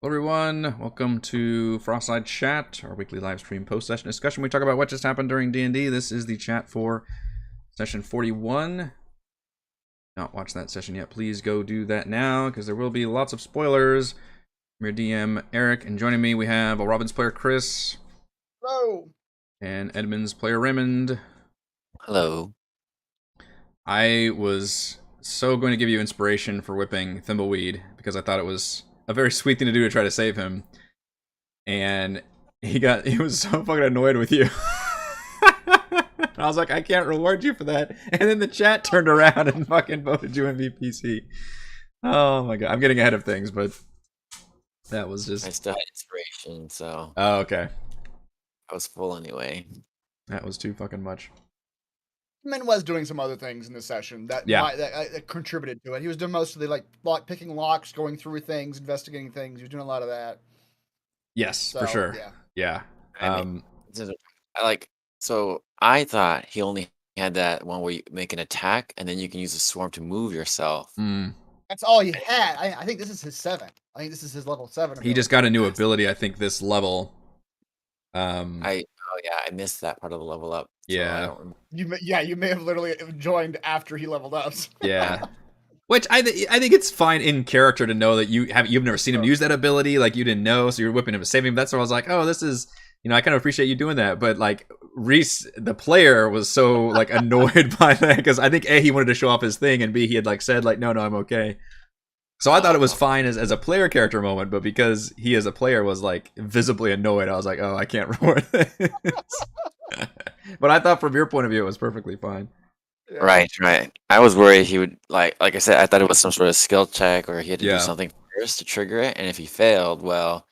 Hello everyone, welcome to Frostside Chat, our weekly live stream post-session discussion. We talk about what just happened during D&D. This is the chat for session 41. Not watched that session yet, please go do that now, because there will be lots of spoilers. I'm your DM, Eric, and joining me we have Robin's player, Chris. Hello. And Edmund's player, Raymond. Hello. I was so going to give you inspiration for whipping Thimbleweed, because I thought it was a very sweet thing to do to try to save him. And he was so fucking annoyed with you. I was like, I can't reward you for that. And then the chat turned around and fucking voted you MVPC. Oh my god. I'm getting ahead of things, but that was just... I still had inspiration, so Oh, okay. I was full anyway. That was too fucking much. Min was doing some other things in the session that contributed to it. He was doing most of the lock picking locks, going through things, investigating things. He was doing a lot of that. Yes, for sure. Yeah. So I thought he only had that one where you make an attack and then you can use the swarm to move yourself. That's all he had. I think this is his 7. I think this is his level 7 ability. He just got a new ability, I think, this level. I missed that part of the level up. So Yeah. You may have literally joined after he leveled up. Yeah. Which I think it's fine in character to know that you've never seen him use that ability, like you didn't know, so you're whipping him to save him. That's where I was like, oh, this is, I kind of appreciate you doing that. But like Reese, the player, was so like annoyed by that because I think A, he wanted to show off his thing, and B, he had like said like, no, I'm okay. So I thought it was fine as a player character moment, but because he as a player was like visibly annoyed, I was like, oh, I can't reward this. But I thought from your point of view, it was perfectly fine. Yeah. Right. I was worried he would like I said, I thought it was some sort of skill check or he had to do something first to trigger it, and if he failed, well,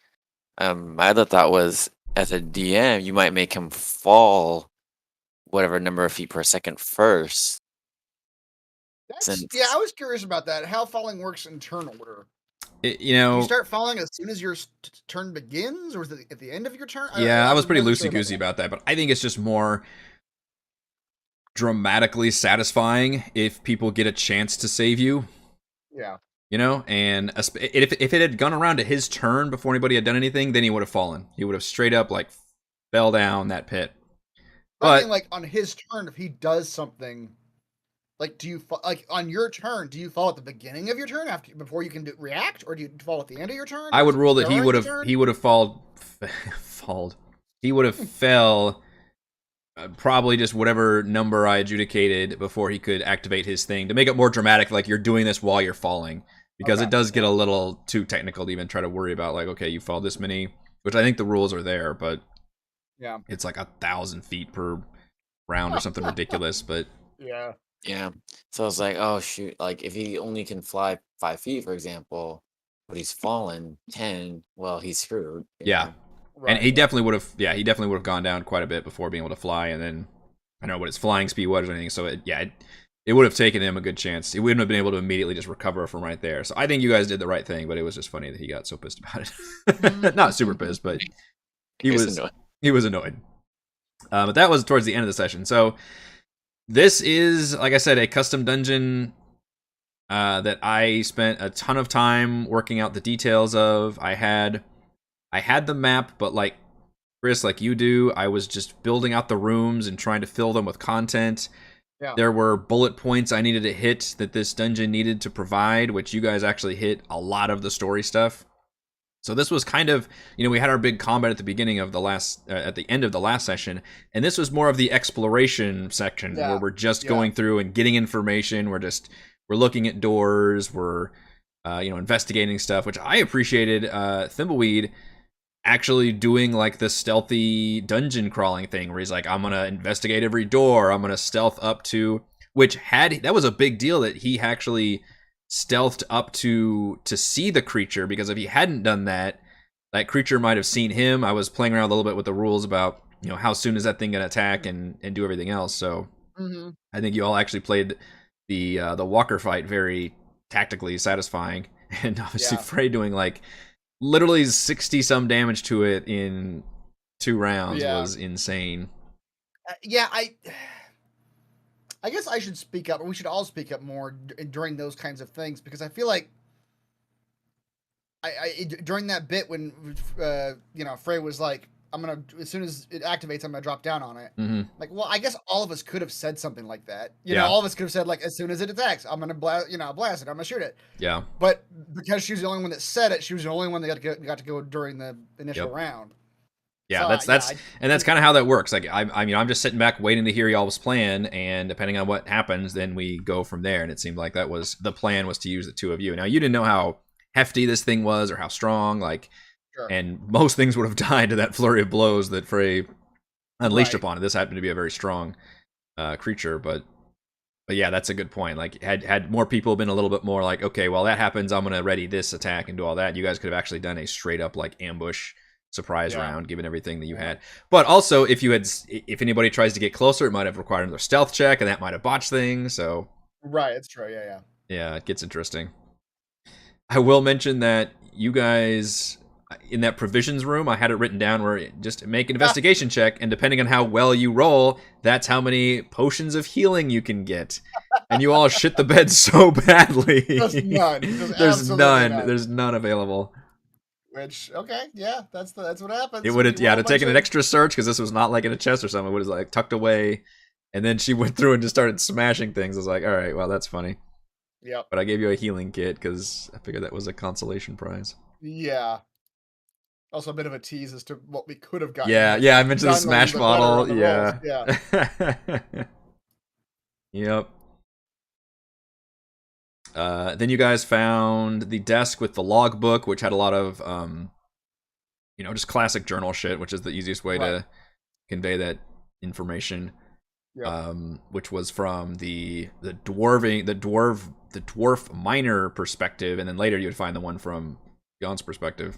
my other thought was as a DM, you might make him fall whatever number of feet per second first. I was curious about that. How falling works in turn order. Do you start falling as soon as your turn begins, or is it at the end of your turn? I was pretty loosey-goosey about that, but I think it's just more dramatically satisfying if people get a chance to save you. Yeah. And if it had gone around to his turn before anybody had done anything, then he would have fallen. He would have straight up like fell down that pit. But I mean, like on his turn, if he does something, like do you like on your turn? Do you fall at the beginning of your turn before you can react, or do you fall at the end of your turn? I would rule that he would have fell. Probably just whatever number I adjudicated before he could activate his thing to make it more dramatic, like you're doing this while you're falling, because it does get a little too technical to even try to worry about like, okay, you fall this many, which I think the rules are there, but yeah, it's like 1,000 feet per round or something ridiculous. But yeah. So I was like, oh shoot, like if he only can fly 5 feet, for example, but he's fallen 10, well, he's screwed. Yeah. Right. And he definitely would have gone down quite a bit before being able to fly, and then I don't know what his flying speed was or anything, so it would have taken him a good chance. He wouldn't have been able to immediately just recover from right there. So I think you guys did the right thing, but it was just funny that he got so pissed about it. Not super pissed, but he was annoyed. But that was towards the end of the session. So this is, like I said, a custom dungeon that I spent a ton of time working out the details of. I had the map, but like Chris, like you do, I was just building out the rooms and trying to fill them with content. Yeah. There were bullet points I needed to hit that this dungeon needed to provide, which you guys actually hit a lot of the story stuff. So this was kind of, we had our big combat at the beginning of at the end of the last session, and this was more of the exploration section where we're just going through and getting information. We're looking at doors, we're investigating stuff, which I appreciated. Thimbleweed actually doing like the stealthy dungeon crawling thing where he's like, I'm gonna investigate every door, I'm gonna stealth up to, that was a big deal that he actually stealthed up to see the creature, because if he hadn't done that, that creature might have seen him. I was playing around a little bit with the rules about how soon is that thing gonna attack and do everything else. So I think you all actually played the walker fight very tactically satisfying, and obviously Frey doing like literally 60 some damage to it in 2 rounds was insane. I guess I should speak up, or we should all speak up more during those kinds of things, because I feel like during that bit when Frey was like, I'm gonna, as soon as it activates, I'm gonna drop down on it. Mm-hmm. Like, well, I guess all of us could have said something like that. Yeah. All of us could have said, like, as soon as it attacks, I'm gonna blast it, I'm gonna shoot it. Yeah. But because she was the only one that said it, she was the only one that got to go during the initial round. Yeah, So, that's kind of how that works. Like, I'm just sitting back waiting to hear y'all's plan, and depending on what happens, then we go from there. And it seemed like that was the plan, was to use the two of you. Now, you didn't know how hefty this thing was or how strong, like, sure. And most things would have died to that flurry of blows that Frey unleashed upon it. This happened to be a very strong creature, but yeah, that's a good point. Like, had more people been a little bit more like, okay, well, that happens, I'm gonna ready this attack and do all that, you guys could have actually done a straight up like ambush surprise round, given everything that you had. But also, if anybody tries to get closer, it might have required another stealth check, and that might have botched things. So right, it's true. Yeah, it gets interesting. I will mention that you guys in that provisions room, I had it written down where just make an investigation check, and depending on how well you roll, that's how many potions of healing you can get. And you all shit the bed so badly. There's none. There's none. There's none available. Which, okay, yeah, that's what happens. It would have, to taken an extra search, because this was not like in a chest or something. It was like tucked away, and then she went through and just started smashing things. I was like, all right, well, that's funny. Yep. But I gave you a healing kit because I figured that was a consolation prize. Yeah. Also a bit of a tease as to what we could have gotten. Yeah, I mentioned the smash bottle. Yeah. Yeah. Yep. Then you guys found the desk with the logbook, which had a lot of, just classic journal shit, which is the easiest way to convey that information. Yep. Which was from the dwarf miner perspective, and then later you would find the one from Jon's perspective.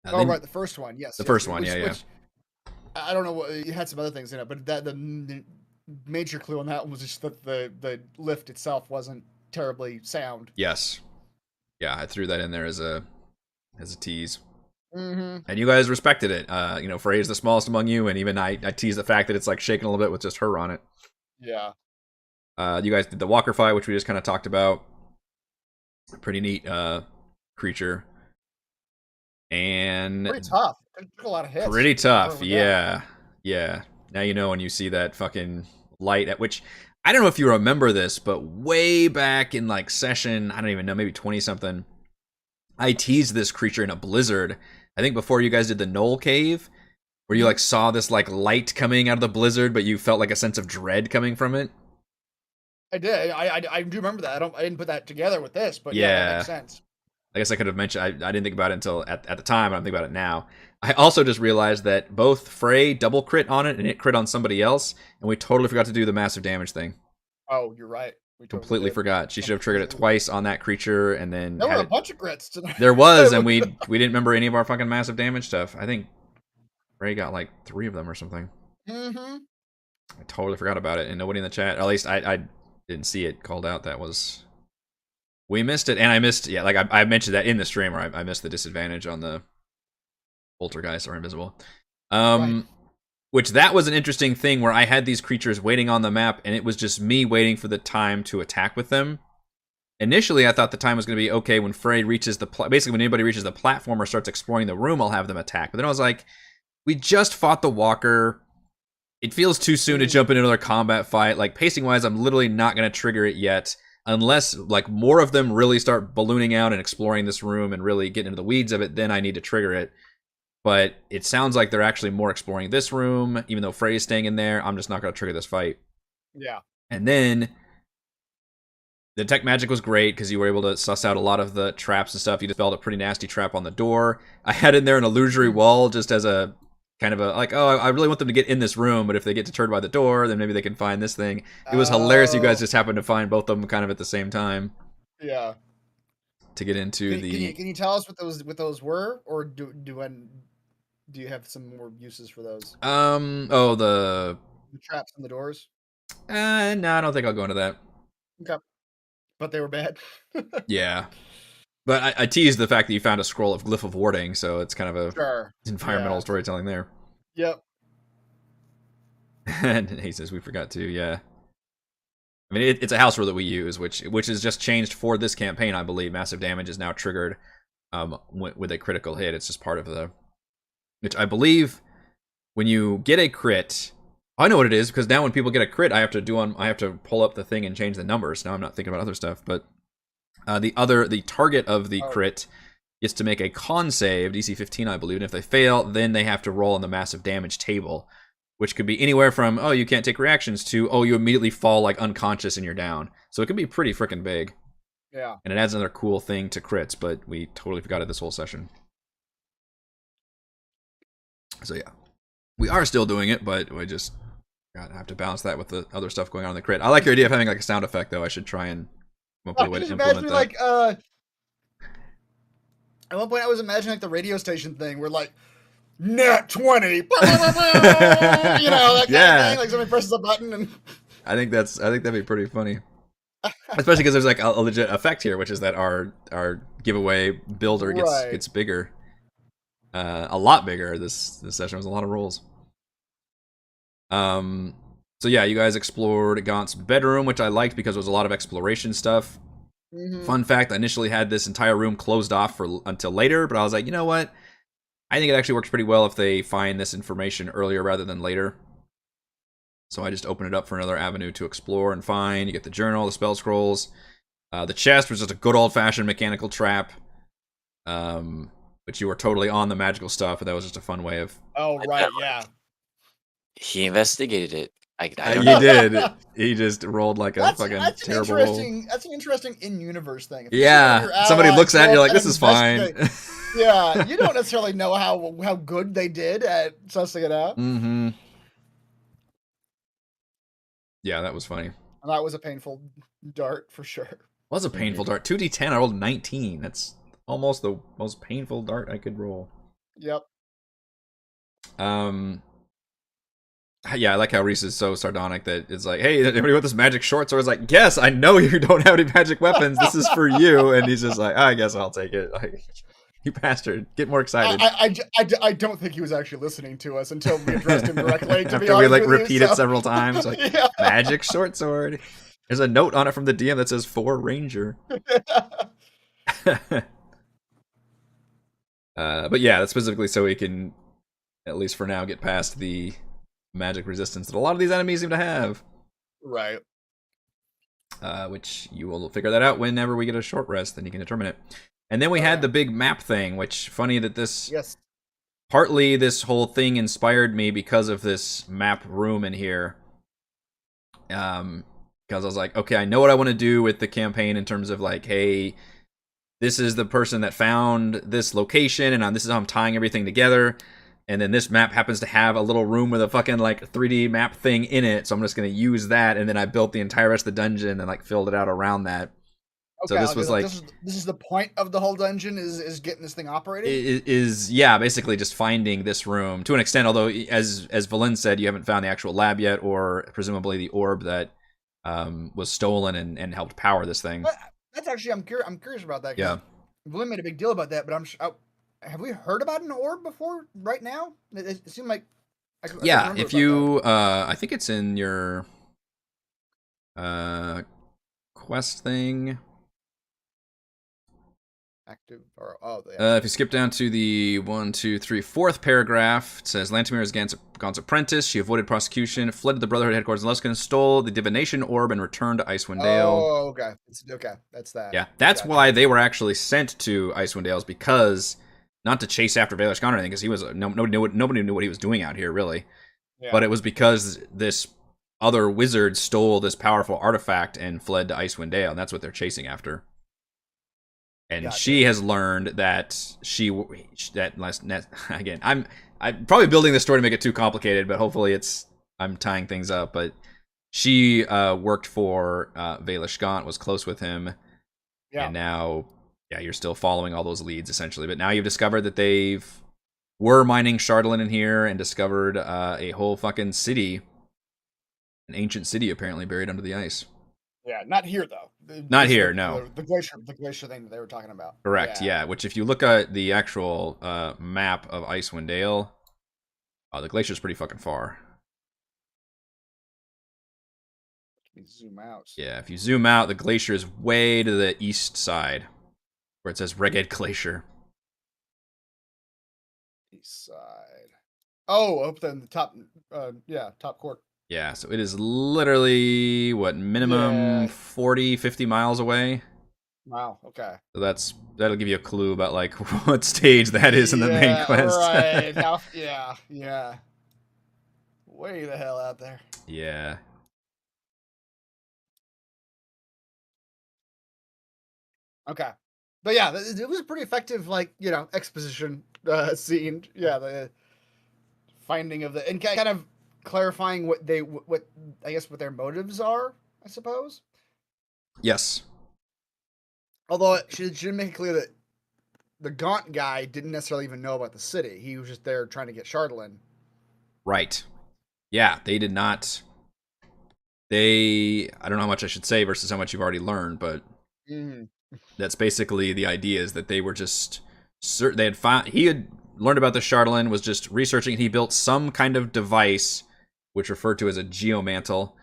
Right, the first one, yes. The first one, yeah. Which, I don't know what, it had some other things in it, but the major clue on that one was just that the lift itself wasn't terribly sound. Yes. Yeah, I threw that in there as a tease. Mm-hmm. And you guys respected it. Frey is the smallest among you, and even I teased the fact that it's like shaking a little bit with just her on it. Yeah. You guys did the walker fight, which we just kind of talked about. Pretty neat creature. And pretty tough. It took a lot of hits. Pretty tough, yeah. Now you know when you see that fucking light, at which I don't know if you remember this, but way back in like session, I don't even know, maybe 20-something, I teased this creature in a blizzard. I think before you guys did the Knoll Cave, where you like saw this like light coming out of the blizzard, but you felt like a sense of dread coming from it. I did. I do remember that. I didn't put that together with this, but yeah, that makes sense. I guess I could have mentioned, I didn't think about it until at the time, I don't think about it now. I also just realized that both Frey double crit on it and it crit on somebody else, and we totally forgot to do the massive damage thing. Oh, you're right. We completely forgot. She should have triggered it twice on that creature, and then there were a bunch of crits tonight. There was, and we didn't remember any of our fucking massive damage stuff. I think Frey got like 3 of them or something. Mm-hmm. I totally forgot about it, and nobody in the chat, or at least I didn't see it called out. That was... We missed it, and I missed, like I mentioned that in the stream, where I missed the disadvantage on the Poltergeists are invisible. Right. Which that was an interesting thing, where I had these creatures waiting on the map, and it was just me waiting for the time to attack with them. Initially, I thought the time was going to be, okay, when Frey reaches basically when anybody reaches the platform or starts exploring the room, I'll have them attack. But then I was like, we just fought the walker. It feels too soon to jump into another combat fight. Like, pacing-wise, I'm literally not going to trigger it yet. Unless, like, more of them really start ballooning out and exploring this room and really getting into the weeds of it, then I need to trigger it. But it sounds like they're actually more exploring this room, even though Frey's staying in there. I'm just not going to trigger this fight. Yeah. And then the tech magic was great because you were able to suss out a lot of the traps and stuff. You dispelled a pretty nasty trap on the door. I had in there an illusory wall just as a kind of a, like, oh, I really want them to get in this room, but if they get deterred by the door, then maybe they can find this thing. It was hilarious. You guys just happened to find both of them kind of at the same time. Yeah. To get into Can you tell us what those were, or do you have some more uses for those? The traps and the doors. No, I don't think I'll go into that. Okay. But they were bad. Yeah. But I teased the fact that you found a scroll of Glyph of Warding, so it's kind of a environmental storytelling there. Yep. And he says we forgot to, yeah. I mean, it's a house rule that we use, which is just changed for this campaign, I believe. Massive damage is now triggered with a critical hit. It's just part of the, which I believe when you get a crit, I know what it is because now when people get a crit, I have to pull up the thing and change the numbers. Now I'm not thinking about other stuff, but the target of the crit is to make a con save, DC 15, I believe, and if they fail, then they have to roll on the massive damage table, which could be anywhere from, oh, you can't take reactions, to, oh, you immediately fall like unconscious and you're down. So it can be pretty freaking big. Yeah. And it adds another cool thing to crits, but we totally forgot it this whole session. So yeah. We are still doing it, but we just have to balance that with the other stuff going on in the crit. I like your idea of having like a sound effect, though. I should try and come up with a way to implement that. Like, at one point I was imagining like the radio station thing where like, Nat 20, you know, that kind of thing. Like somebody presses a button and. I think that'd be pretty funny, especially because there's like a legit effect here, which is that our giveaway builder gets bigger, a lot bigger. This session was a lot of rolls. So yeah, you guys explored Gaunt's bedroom, which I liked because there was a lot of exploration stuff. Mm-hmm. Fun fact: I initially had this entire room closed off until later, but I was like, you know what? I think it actually works pretty well if they find this information earlier rather than later. So I just open it up for another avenue to explore and find. You get the journal, the spell scrolls. The chest was just a good old-fashioned mechanical trap. But you were totally on the magical stuff, but that was just a fun way of... Oh, right, yeah. He investigated it. He did. He just rolled like a fucking terrible roll. That's an interesting in-universe thing. Yeah, somebody looks at it and you're like, this is fine. Yeah, you don't necessarily know how good they did at sussing it out. Mm-hmm. Yeah, that was funny. And that was a painful dart for sure. Was a painful dart. 2d10, I rolled 19. That's almost the most painful dart I could roll. Yep. Yeah, I like how Reese is so sardonic that it's like, hey, anybody with this magic short sword? It's like, yes, I know you don't have any magic weapons. This is for you. And he's just like, I guess I'll take it. Like, you bastard. Get more excited. I don't think he was actually listening to us until we addressed him directly. After we like repeat it several times. Like, yeah. Magic short sword. There's a note on it from the DM that says for Ranger. But yeah, that's specifically so he can, at least for now, get past the magic resistance that a lot of these enemies seem to have. Right. Which you will figure that out whenever we get a short rest, then you can determine it. And then we had the big map thing, which, funny that this... Yes. Partly this whole thing inspired me because of this map room in here. Because I was like, okay, I know what I want to do with the campaign in terms of like, hey, this is the person that found this location, and this is how I'm tying everything together. And then this map happens to have a little room with a fucking like 3D map thing in it, so I'm just going to use that. And then I built the entire rest of the dungeon and like filled it out around that. Okay, so this was like this is the point of the whole dungeon is getting this thing operating. Is yeah, basically just finding this room to an extent. Although as Valen said, you haven't found the actual lab yet, or presumably the orb that was stolen and helped power this thing. That's actually I'm curious about that. Yeah, Valen made a big deal about that, but have we heard about an orb before? Right now, it seemed like. Yeah, if you, I think it's in your quest thing. Active or if you skip down to the 4th paragraph, it says Lantimir is Gaunt's apprentice. She avoided prosecution, fled to the Brotherhood headquarters in Luskan, stole the divination orb, and returned to Icewind Dale. Oh, okay. Okay, that's that. Yeah, that's why they were actually sent to Icewind Dale, because not to chase after Baelish Gaunt or anything, because he was nobody knew what he was doing out here really. Yeah. But it was because this other wizard stole this powerful artifact and fled to Icewind Dale, and that's what they're chasing after. And she has learned that again, I'm probably building this story to make it too complicated, but hopefully I'm tying things up. But she worked for Baelish Gaunt, was close with him, and now you're still following all those leads essentially. But now you've discovered that were mining Chardalyn in here and discovered a whole fucking city, an ancient city apparently buried under the ice. Yeah, not here though. Not here, no. The glacier thing that they were talking about. Correct, yeah. Which, if you look at the actual map of Icewind Dale, the glacier's pretty fucking far. Let me zoom out. Yeah, if you zoom out, the glacier is way to the east side, where it says Reged Glacier. east side. Oh, up in the top. Top court. Yeah, so it is literally, what, minimum 40, 50 miles away? Wow, okay. So that'll give you a clue about, like, what stage that is in the main quest. Right. Yeah. Way the hell out there. Yeah. Okay. But yeah, it was a pretty effective, like, exposition scene. Yeah, the finding of and kind of clarifying what I guess what their motives are, I suppose. Yes. Although it should make it clear that the Gaunt guy didn't necessarily even know about the city. He was just there trying to get Chardalyn. Right. Yeah, they did not. I don't know how much I should say versus how much you've already learned, but that's basically the idea, is that they were just they had found, he had learned about the Chardalyn, was just researching. He built some kind of device which referred to as a geomantle,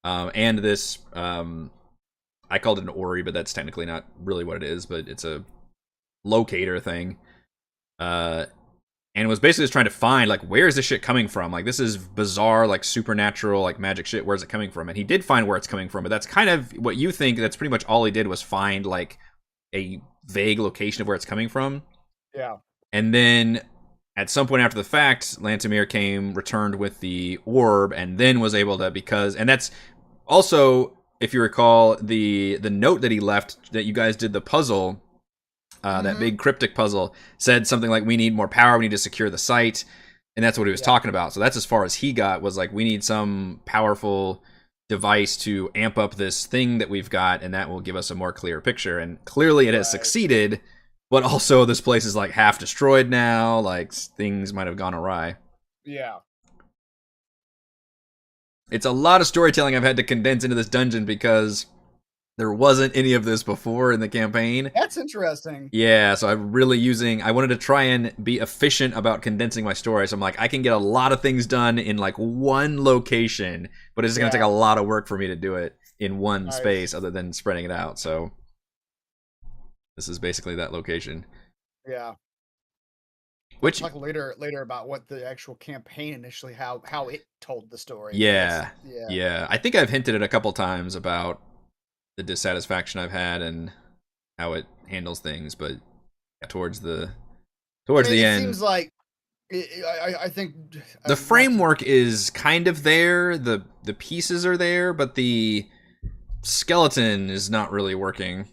and this I called it an Ori, but that's technically not really what it is, but it's a locator thing, and was basically just trying to find, like, where is this shit coming from? Like, this is bizarre, like, supernatural, like, magic shit. Where's it coming from? And he did find where it's coming from, but that's kind of what you think. That's pretty much all he did, was find, like, a vague location of where it's coming from. Yeah. And then at some point after the fact, Lantamir returned with the orb, and then was able to, and that's also, if you recall, the note that he left, that you guys did the puzzle, that big cryptic puzzle, said something like, we need more power, we need to secure the site, and that's what he was talking about. So that's as far as he got, was like, we need some powerful device to amp up this thing that we've got, and that will give us a more clear picture. And clearly it has succeeded, but also this place is, like, half destroyed now, like, things might have gone awry. Yeah. It's a lot of storytelling I've had to condense into this dungeon, because there wasn't any of this before in the campaign. That's interesting. Yeah, so I wanted to try and be efficient about condensing my story. So I'm like, I can get a lot of things done in, like, one location, but it's going to take a lot of work for me to do it in one space, other than spreading it out. So this is basically that location. Yeah. Which, talk later about what the actual campaign initially, how it told the story. Yeah. I think I've hinted it a couple times about the dissatisfaction I've had and how it handles things, but towards the end, it seems like I think the framework is kind of there, the pieces are there, but the skeleton is not really working.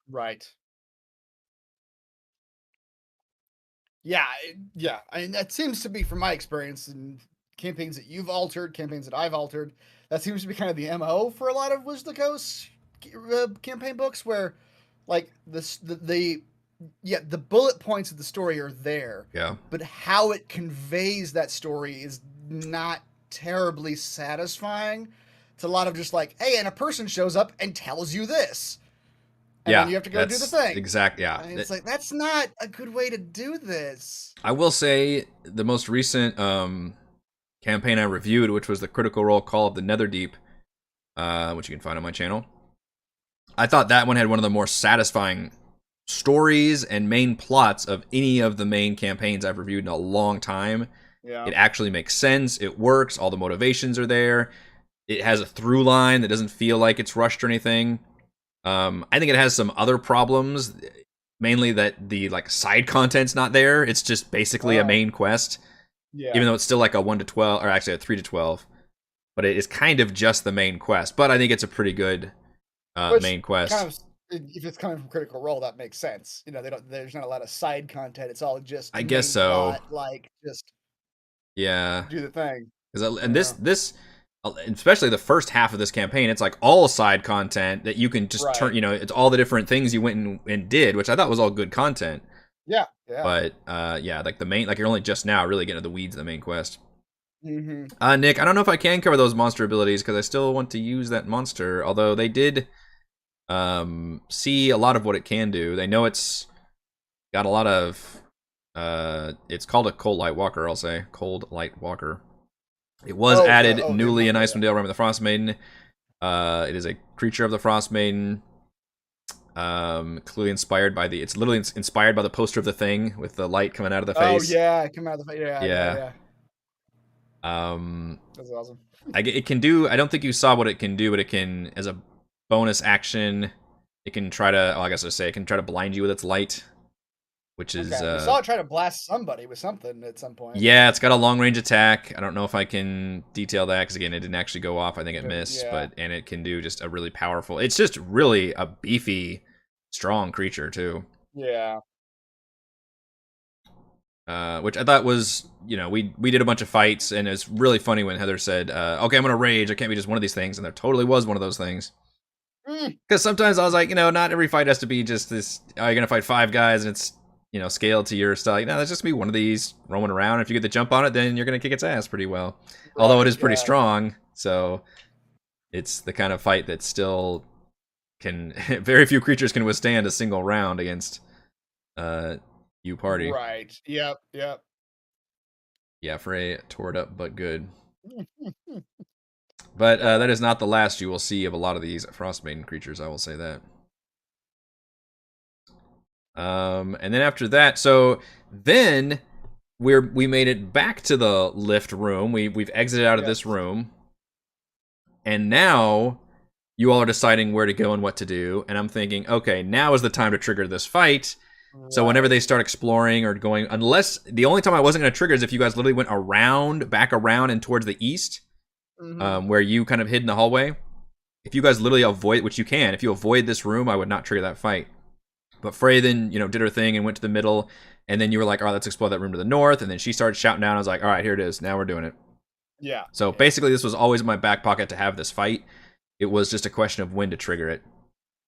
Right. Yeah. I mean, that seems to be, from my experience in campaigns that you've altered, campaigns that I've altered, that seems to be kind of the MO for a lot of Wizards of the Coast campaign books, where, like, the bullet points of the story are there, but how it conveys that story is not terribly satisfying. It's a lot of just like, hey, and a person shows up and tells you this, and then you have to go do the thing. Exactly. Yeah, and it's like, that's not a good way to do this. I will say the most recent campaign I reviewed, which was the Critical Role Call of the Netherdeep, which you can find on my channel, I thought that one had one of the more satisfying stories and main plots of any of the main campaigns I've reviewed in a long time. Yeah. It actually makes sense. It works. All the motivations are there. It has a through line that doesn't feel like it's rushed or anything. I think it has some other problems, mainly that the, like, side content's not there. It's just basically a main quest. Yeah. Even though it's still like a 1 to 12, or actually a 3 to 12, but it is kind of just the main quest. But I think it's a pretty good main quest. Kind of, if it's coming from Critical Role, that makes sense. There's not a lot of side content. It's all just, I guess so. Plot, like, just do the thing. And this, especially the first half of this campaign, it's like all side content that you can just turn. It's all the different things you went and did, which I thought was all good content. Yeah. But like the main, like, you're only just now really getting into the weeds of the main quest. Mm-hmm. Nick, I don't know if I can cover those monster abilities, because I still want to use that monster. Although they did see a lot of what it can do. They know it's got a lot of. It's called a Cold Light Walker. I'll say Cold Light Walker. It was added newly in Icewind Dale, Rime of the Frostmaiden. It is a creature of the Frostmaiden. Clearly inspired by it's literally inspired by the poster of The Thing with the light coming out of the face. Oh yeah, come out of the face. Yeah. That's awesome. It can do. I don't think you saw what it can do, but it can, as a bonus action, it can try to. Oh, I guess I say it can try to blind you with its light, which is. We saw it try to blast somebody with something at some point. Yeah, it's got a long range attack. I don't know if I can detail that because again, it didn't actually go off. I think it missed, and it can do just a really powerful. It's just really a beefy, strong creature too. Yeah. Which I thought was, we did a bunch of fights, and it's really funny when Heather said, okay, I'm going to rage. I can't be just one of these things. And there totally was one of those things. Because sometimes I was like, not every fight has to be just this, oh, you're going to fight 5 guys, and it's, scaled to your style. No, that's just be one of these roaming around. If you get the jump on it, then you're going to kick its ass pretty well. Right, although it is pretty strong. So it's the kind of fight that still can, very few creatures can withstand a single round against party. Right. Yep. Yeah, Frey tore it up, but good. But that is not the last you will see of a lot of these Frostmaiden creatures, I will say that. And then after that, so then we made it back to the lift room. We've exited out of this room. And now you all are deciding where to go and what to do. And I'm thinking, okay, now is the time to trigger this fight. Right. So whenever they start exploring or going, unless the only time I wasn't going to trigger is if you guys literally went back around and towards the east, where you kind of hid in the hallway. If you guys literally avoid, which you can, if you avoid this room, I would not trigger that fight. But Frey then, did her thing and went to the middle, and then you were like, all right, let's explore that room to the north, and then she started shouting down. I was like, all right, here it is. Now we're doing it. Yeah. So basically, this was always in my back pocket to have this fight. It was just a question of when to trigger it,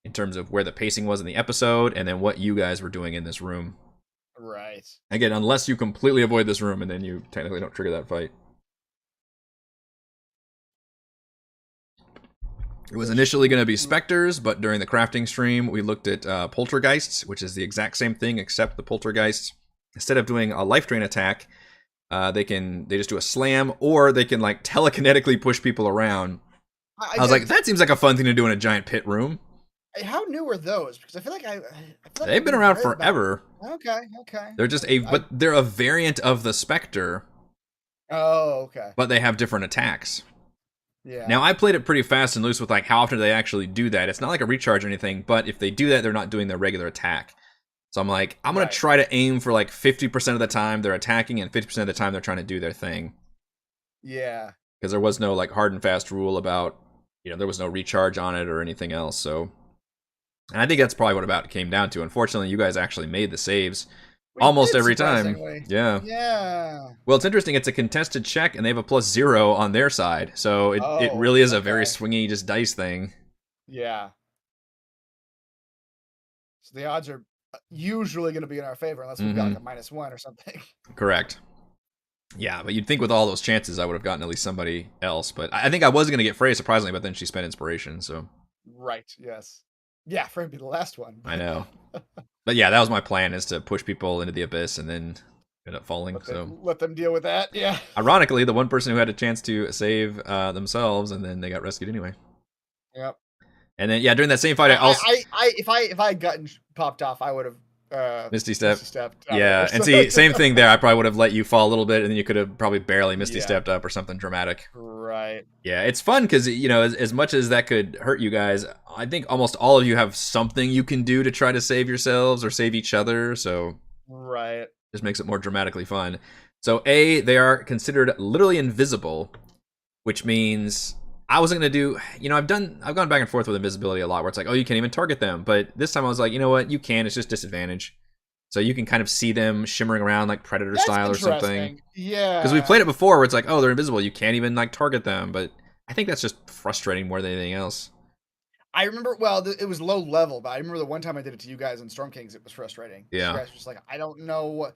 in terms of where the pacing was in the episode, and then what you guys were doing in this room. Right. Again, unless you completely avoid this room, and then you technically don't trigger that fight. It was initially going to be specters, but during the crafting stream, we looked at Poltergeists, which is the exact same thing, except the Poltergeists, instead of doing a life drain attack, they just do a slam, or they can like telekinetically push people around. I was like, that seems like a fun thing to do in a giant pit room. How new are those? Because I feel like they've been around forever. Okay. They're just but they're a variant of the Spectre. Oh, okay. But they have different attacks. Yeah. Now, I played it pretty fast and loose with like how often do they actually do that. It's not like a recharge or anything, but if they do that, they're not doing their regular attack. So I'm like, I'm going to try to aim for like 50% of the time they're attacking and 50% of the time they're trying to do their thing. Yeah. Because there was no like hard and fast rule about, there was no recharge on it or anything else. So, and I think that's probably what about it came down to. Unfortunately, you guys actually made the saves. Almost every time. Yeah. Well, it's interesting. It's a contested check, and they have a +0 on their side. So it really is a very swingy, just dice thing. Yeah. So the odds are usually going to be in our favor, unless we've got like a -1 or something. Correct. Yeah, but you'd think with all those chances, I would have gotten at least somebody else. But I think I was going to get Frey, surprisingly, but then she spent inspiration. So. Right. Yes. Yeah, Frey would be the last one. I know. But yeah, that was my plan, is to push people into the abyss and then end up falling. Let them deal with that. Yeah. Ironically, the one person who had a chance to save themselves, and then they got rescued anyway. Yep. And then during that same fight, if I had gotten popped off, I would have Misty stepped. Yeah, and see, same thing there. I probably would have let you fall a little bit, and then you could have probably barely Misty stepped up or something dramatic. Right. Yeah, it's fun because as much as that could hurt you guys, I think almost all of you have something you can do to try to save yourselves or save each other. So right, just makes it more dramatically fun. So they are considered literally invisible, which means I wasn't gonna do. I've gone back and forth with invisibility a lot, where it's like, oh, you can't even target them. But this time I was like, you know what, you can. It's just disadvantage. So you can kind of see them shimmering around like Predator style or something. Yeah. Because we played it before, where it's like, oh, they're invisible. You can't even like target them. But I think that's just frustrating more than anything else. I remember, it was low level, but I remember the one time I did it to you guys in Storm Kings, it was frustrating. Yeah. You guys were just like, I don't know what.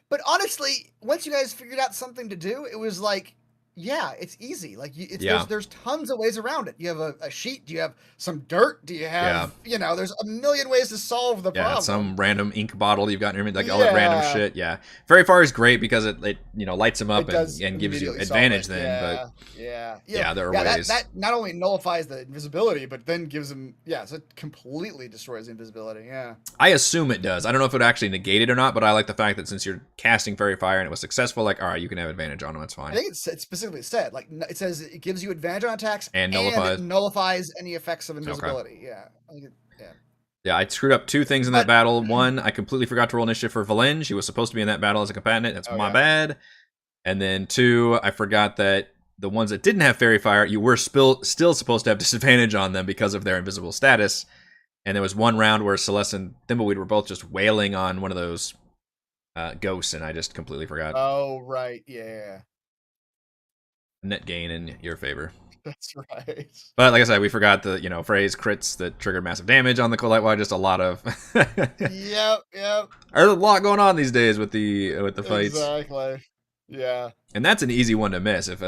But honestly, once you guys figured out something to do, it was like, Yeah, it's easy. Like Yeah. there's tons of ways around it. You have a sheet. Do you have some dirt? Do you have there's a million ways to solve the problem. Some random ink bottle you've got in your, like all that random shit. Yeah, Fairy Fire is great because it lights them up and gives you advantage then. But there are ways that not only nullifies the invisibility, but then gives them so it completely destroys the invisibility. Yeah, I assume it does. I don't know if it would actually negate it or not, but I like the fact that since you're casting Fairy Fire and it was successful, like all right, you can have advantage on them. It's fine. I think it's specifically said like it says it gives you advantage on attacks and nullifies any effects of invisibility. Okay. Yeah, I screwed up 2 things in that battle. 1, I completely forgot to roll initiative for Valen. She was supposed to be in that battle as a combatant. That's my bad. And then 2, I forgot that the ones that didn't have Fairy Fire, you were still supposed to have disadvantage on them because of their invisible status. And there was one round where Celeste and Thimbleweed were both just wailing on one of those ghosts, and I just completely forgot. Oh, right. Yeah. Net gain in your favor. That's right. But like I said, we forgot the phrase crits that triggered massive damage on the Cold White. Just a lot of Yep. There's a lot going on these days with the fights. Exactly. Yeah. And that's an easy one to miss. If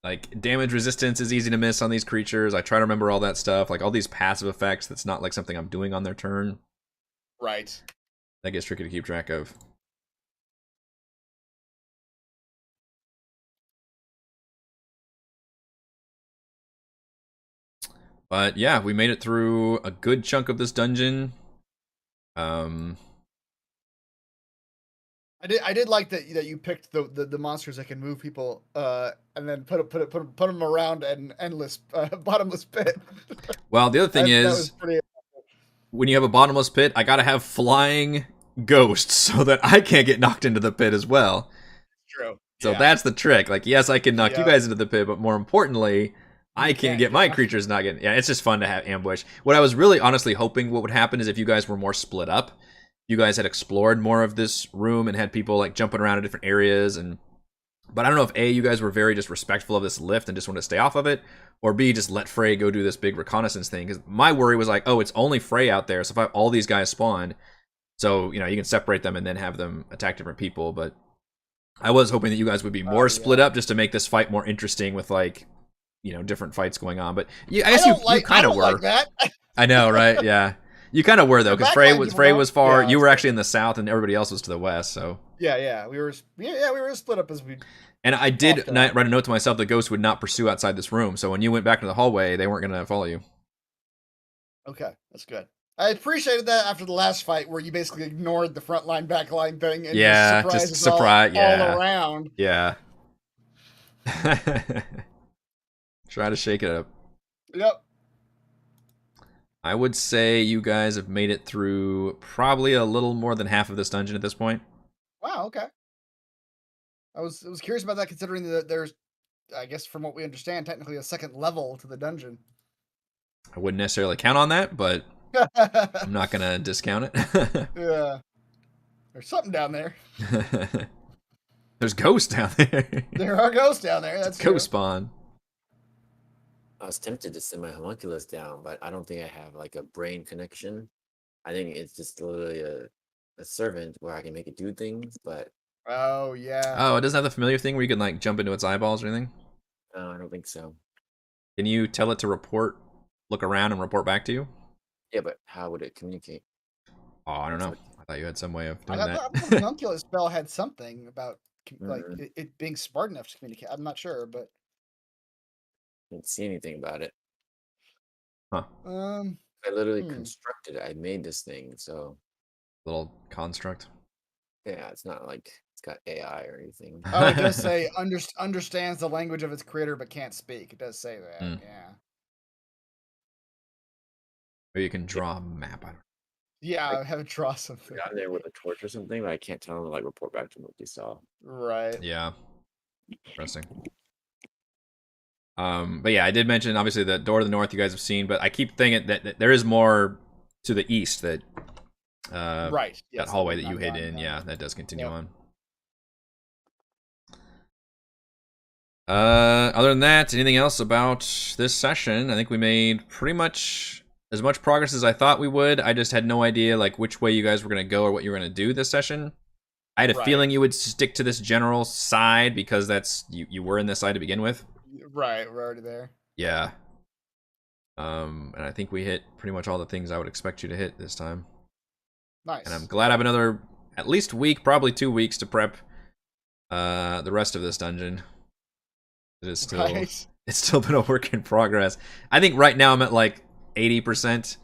like damage resistance is easy to miss on these creatures. I try to remember all that stuff, like all these passive effects. That's not like something I'm doing on their turn. Right. That gets tricky to keep track of. But yeah, we made it through a good chunk of this dungeon. I did like that you picked the monsters that can move people, and then put them around an endless bottomless pit. Well, the other thing is, when you have a bottomless pit, I gotta have flying ghosts so that I can't get knocked into the pit as well. True. So that's the trick. Like, yes, I can knock you guys into the pit, but more importantly, I can't get my creatures not getting. Yeah, it's just fun to have ambush. What I was really honestly hoping what would happen is if you guys were more split up, you guys had explored more of this room and had people like jumping around in different areas. But I don't know if A, you guys were very just respectful of this lift and just wanted to stay off of it, or B, just let Frey go do this big reconnaissance thing. Because my worry was like, oh, it's only Frey out there, so if all these guys spawned, so you can separate them and then have them attack different people. But I was hoping that you guys would be more split up just to make this fight more interesting with like different fights going on. But I guess you kind of were. Like that. I know, right? Yeah, you kind of were though, because Frey was far. You were actually in the south, and everybody else was to the west. So yeah, we were split up as we. And I did write a note to myself: the ghosts would not pursue outside this room. So when you went back to the hallway, they weren't going to follow you. Okay, that's good. I appreciated that after the last fight where you basically ignored the front line, back line thing. And just surprise all around. Yeah. Try to shake it up. Yep. I would say you guys have made it through probably a little more than half of this dungeon at this point. Wow, okay. I was curious about that, considering that there's, I guess from what we understand, technically a second level to the dungeon. I wouldn't necessarily count on that, but I'm not going to discount it. Yeah. There's something down there. There's ghosts down there. There are ghosts down there. That's ghost spawn. I was tempted to send my homunculus down, but I don't think I have like a brain connection. I think it's just literally a servant where I can make it do things, but oh yeah. Oh, it doesn't have the familiar thing where you can like jump into its eyeballs or anything? No, I don't think so. Can you tell it to look around and report back to you? Yeah, but how would it communicate? Oh, I don't know. I thought you had some way of doing that. The homunculus spell had something about like it being smart enough to communicate. I'm not sure, but didn't see anything about it. Huh. I literally constructed it. I made this thing, so little construct. Yeah, it's not like it's got AI or anything. Oh, it does say understands the language of its creator but can't speak. It does say that. Yeah. Or you can draw a map. Yeah, I have to draw something. Got in there with a torch or something, but I can't tell them to like report back to what they saw. Right. Yeah. Interesting. But yeah, I did mention obviously the door to the north you guys have seen, but I keep thinking that there is more to the east that right. That hallway that you hid in, that does continue on. Other than that, anything else about this session? I think we made pretty much as much progress as I thought we would. I just had no idea like which way you guys were gonna go or what you were gonna do this session. I had a Right. feeling you would stick to this general side because that's you were in this side to begin with. Right, we're already there. Yeah. And I think we hit pretty much all the things I would expect you to hit this time. Nice. And I'm glad I have another at least week, probably 2 weeks to prep the rest of this dungeon. It is still Right. it's still been a work in progress. I think right now I'm at like 80%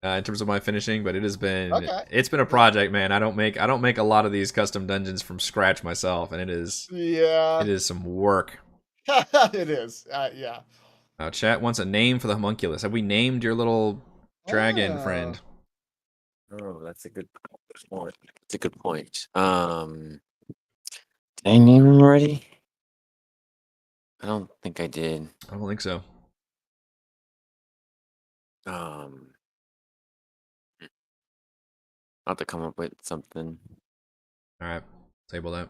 in terms of my finishing, but it's been a project, man. I don't make a lot of these custom dungeons from scratch myself, and it is some work. It is. Yeah. Now, chat wants a name for the homunculus. Have we named your little dragon friend? Oh, that's a good point. That's a good point. Did I name him already? I don't think I did. I don't think so. I'll have to come up with something. All right, table that.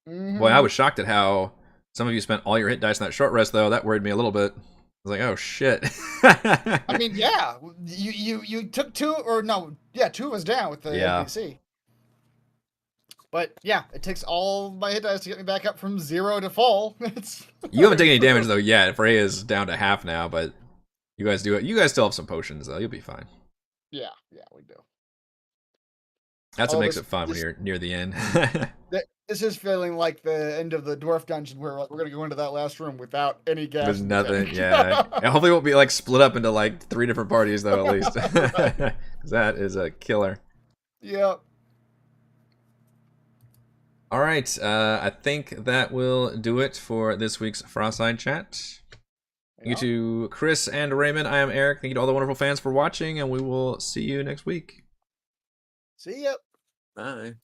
Mm-hmm. Boy, I was shocked at how some of you spent all your hit dice in that short rest, though. That worried me a little bit. I was like, oh shit. I mean, yeah, you took 2 or no, yeah, 2 was down with the NPC. But yeah, it takes all my hit dice to get me back up from 0 to full. You haven't taken any damage though yet. Freya's down to half now, but you guys do it. You guys still have some potions though. You'll be fine. Yeah, we do. That's what makes it fun when you're near the end. This is feeling like the end of the dwarf dungeon where we're gonna go into that last room without any gas. With nothing, yeah. And hopefully it won't be like split up into like 3 different parties though, at least. That is a killer. Yep. All right, I think that will do it for this week's Frostside chat. Thank you to Chris and Raymond. I am Eric. Thank you to all the wonderful fans for watching, and we will see you next week. See ya. Bye.